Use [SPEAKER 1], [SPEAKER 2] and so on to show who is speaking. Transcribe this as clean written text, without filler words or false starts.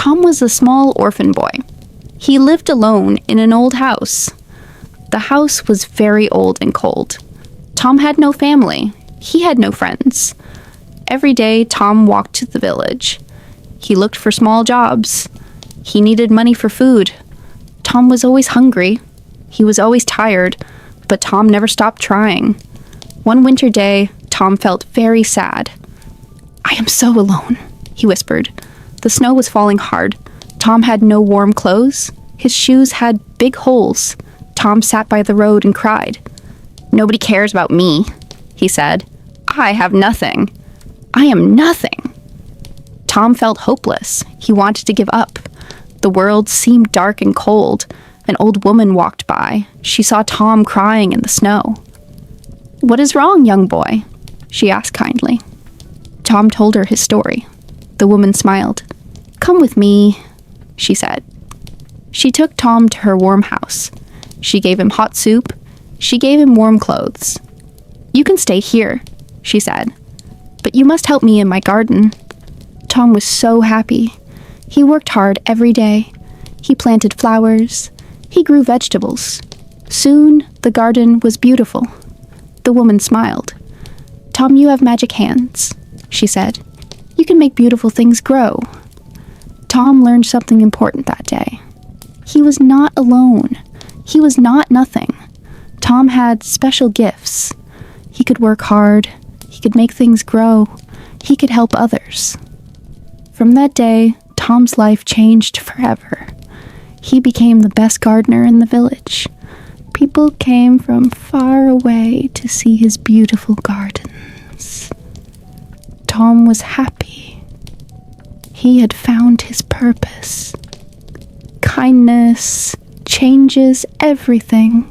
[SPEAKER 1] Tom was a small orphan boy. He lived alone in an old house. The house was very old and cold. Tom had no family. He had no friends. Every day, Tom walked to the village. He looked for small jobs. He needed money for food. Tom was always hungry. He was always tired, but Tom never stopped trying. One winter day, Tom felt very sad. "I am so alone," he whispered. The snow was falling hard. Tom had no warm clothes. His shoes had big holes. Tom sat by the road and cried. "Nobody cares about me," he said. "I have nothing. I am nothing." Tom felt hopeless. He wanted to give up. The world seemed dark and cold. An old woman walked by. She saw Tom crying in the snow. "What is wrong, young boy?" she asked kindly. Tom told her his story. The woman smiled. "Come with me," she said. She took Tom to her warm house. She gave him hot soup. She gave him warm clothes. "You can stay here," she said, "but you must help me in my garden." Tom was so happy. He worked hard every day. He planted flowers. He grew vegetables. Soon, the garden was beautiful. The woman smiled. "Tom, you have magic hands," she said. "You can make beautiful things grow." Tom learned something important that day. He was not alone. He was not nothing. Tom had special gifts. He could work hard. He could make things grow. He could help others. From that day, Tom's life changed forever. He became the best gardener in the village. People came from far away to see his beautiful gardens. Tom was happy. He had found his purpose. Kindness changes everything.